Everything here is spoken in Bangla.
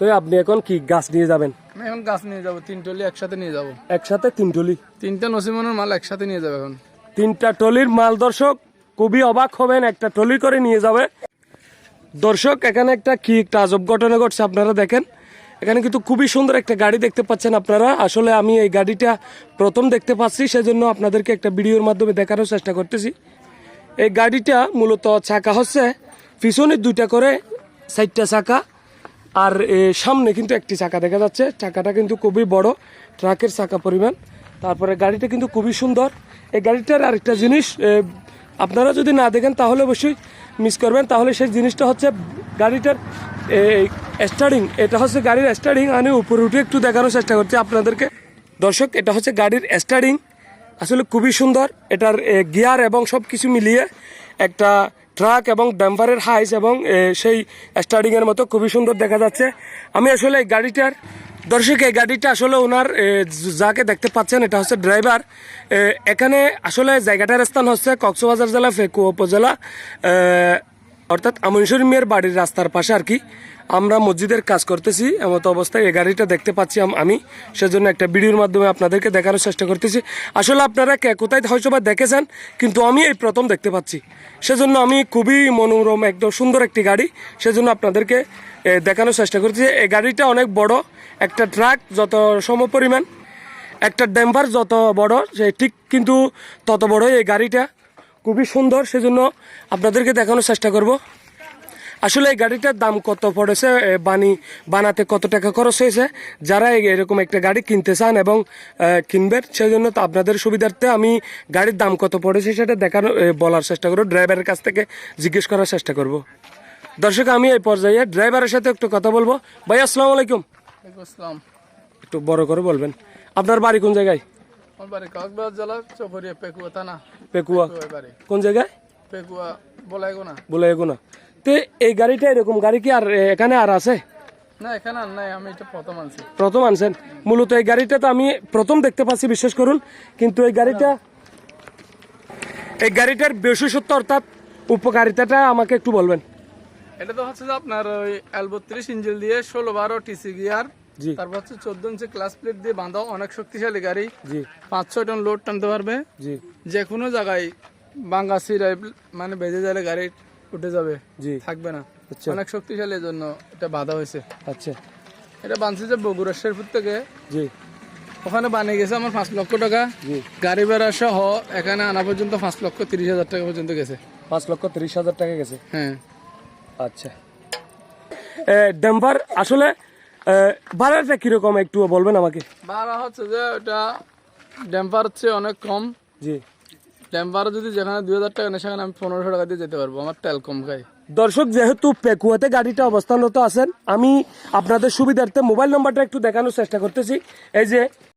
তো আপনি এখন কি গাছ নিয়ে যাবেন? আমি এখন গাছ নিয়ে যাবো, 3 টলি একসাথে নিয়ে যাবো। একসাথে 3 টলি? 3টা নসিমনের মাল একসাথে নিয়ে যাবে এখন। 3টা টলির মাল দর্শক, খুবই অবাক হবেন, একটা টলি করে নিয়ে যাবে। দর্শক এখানে একটা আজব ঘটনা ঘটছে, আপনারা দেখেন। এখানে কিন্তু খুবই সুন্দর একটা গাড়ি দেখতে পাচ্ছেন আপনারা। আসলে আমি এই গাড়িটা প্রথম দেখতে পাচ্ছি, সেজন্য আপনাদেরকে একটা ভিডিওর মাধ্যমে দেখানোর চেষ্টা করতেছি। এই গাড়িটা মূলত চাকা হচ্ছে পিছনে 2টা করে, 4টা চাকা, আর সামনে কিন্তু একটি চাকা দেখা যাচ্ছে। চাকাটা কিন্তু খুবই বড়, ট্রাকের চাকা পরিমাণ। তারপরে গাড়িটা কিন্তু খুবই সুন্দর। এই গাড়িটার আরেকটা জিনিস আপনারা যদি না দেখেন তাহলে অবশ্যই মিস করবেন। তাহলে সেই জিনিসটা হচ্ছে গাড়িটার স্টার্টিং। এটা হচ্ছে গাড়ির স্টার্টিং। আমি উপরে উঠে একটু দেখানোর চেষ্টা করছি আপনাদেরকে। দর্শক এটা হচ্ছে গাড়ির স্টার্টিং, আসলে খুবই সুন্দর। এটার গিয়ার এবং সব কিছু মিলিয়ে একটা ট্রাক এবং ডাম্পারের হাইস এবং সেই স্টার্টিংয়ের মতো খুবই সুন্দর দেখা যাচ্ছে। আমি আসলে এই গাড়িটার দর্শক, এই গাড়িটা আসলে ওনার যাকে দেখতে পাচ্ছেন এটা হচ্ছে ড্রাইভার। এখানে আসলে জায়গাটার স্থান হচ্ছে কক্সবাজার জেলা ফেকুয়া উপজেলা, অর্থাৎ আমিনশরী মেয়ের বাড়ির রাস্তার পাশে আর কি। আমরা মসজিদের কাজ করতেছি, এমতো অবস্থায় এই গাড়িটা দেখতে পাচ্ছি আমি, সেজন্য একটা ভিডিওর মাধ্যমে আপনাদেরকে দেখানোর চেষ্টা করতেছি। আসলে আপনারা কোথায় হয়তো বা দেখেছেন, কিন্তু আমি এই প্রথম দেখতে পাচ্ছি। সেজন্য আমি খুবই মনোরম, একদম সুন্দর একটি গাড়ি, সেজন্য আপনাদেরকে দেখানোর চেষ্টা করছি। এই গাড়িটা অনেক বড়, একটা ট্রাক যত সমপরিমাণ, একটা ড্যাম্পার যত বড় সে ঠিক কিন্তু তত বড় এই গাড়িটা, খুবই সুন্দর। সেজন্য আপনাদেরকে দেখানোর চেষ্টা করব। আসলে এই গাড়িটার দাম কত পড়েছে, বানাতে কত টাকা খরচ হয়েছে, যারা এরকম একটা গাড়ি কিনতে চান এবং কিনবেন, সেই জন্য তো আপনাদের সুবিধার্থে আমি গাড়ির দাম কত পড়েছে সেটা বলার চেষ্টা করব, ড্রাইভারের কাছ থেকে জিজ্ঞেস করার চেষ্টা করব। দর্শক আমি এই পর্যায়ে ড্রাইভারের সাথে একটু কথা বলবো। ভাই আসসালামু আলাইকুম। আসসালাম। একটু বড় করে বলবেন, আপনার বাড়ি কোন জায়গায়? আমার বাড়ি কক্সবাজার জেলা চকরিয়া, পেকুয়া থানা। পেকুয়া বাড়ি কোন জায়গায়? পেকুয়া বলাইগো না। বলাইগো না। তো এই গাড়িটা এরকম গাড়ি কি আর এখানে আর আছে? না, এখানে আর নাই, আমি এটা প্রথম আনছি। প্রথম আনছেন? মূলত এই গাড়িটা তো আমি প্রথম দেখতে পাচ্ছি, বিশ্বাস করুন। কিন্তু এই গাড়িটার বিশেষত্ব অর্থাৎ উপকারিতাটা আমাকে একটু বলবেন। এটা তো হচ্ছে যে আপনার ওই L32 ইঞ্জিন দিয়ে 16-12 টিসি গিয়ার, জি। তারপর হচ্ছে 14 ইঞ্চি ক্লাস প্লেট দিয়ে বাঁধা, অনেক শক্তিশালী গাড়ি। জি। 5-6 টন লোড টানতে পারবে। জি। যে কোনো জায়গায় বাঙ্গা সিরাই মানে বেজে গেলে গাড়ি উঠে যাবে, জি। থাকবে না। আচ্ছা। অনেক শক্তিশালী, এর জন্য এটা বাঁধা হয়েছে। আচ্ছা। এটা বানছে যে বগুড়া শেরপুর থেকে, জি। ওখানে বানিয়ে গেছে আমার 5 লক্ষ টাকা। জি। গাড়ি ভাড়া সহ এখানে আনা পর্যন্ত 5,30,000 টাকা পর্যন্ত গেছে। 5,30,000 টাকা গেছে? হ্যাঁ। আচ্ছা। ডাম্পার আসলে ভাড়াটা কিরকম একটু বলবেন আমাকে? ভাড়া হচ্ছে যে ওটা ড্যাম্পার হচ্ছে অনেক কম। জি। ড্যাম্পার যদি যেখানে 2,000 টাকা নেই, সেখানে আমি 1500 টাকা দিয়ে যেতে পারবো, আমার তেল কম খাই। দর্শক যেহেতু পেকুয়াতে গাড়িটা অবস্থানরত আছেন, আমি আপনাদের সুবিধার্থে মোবাইল নাম্বারটা একটু দেখানোর চেষ্টা করতেছি। এই যে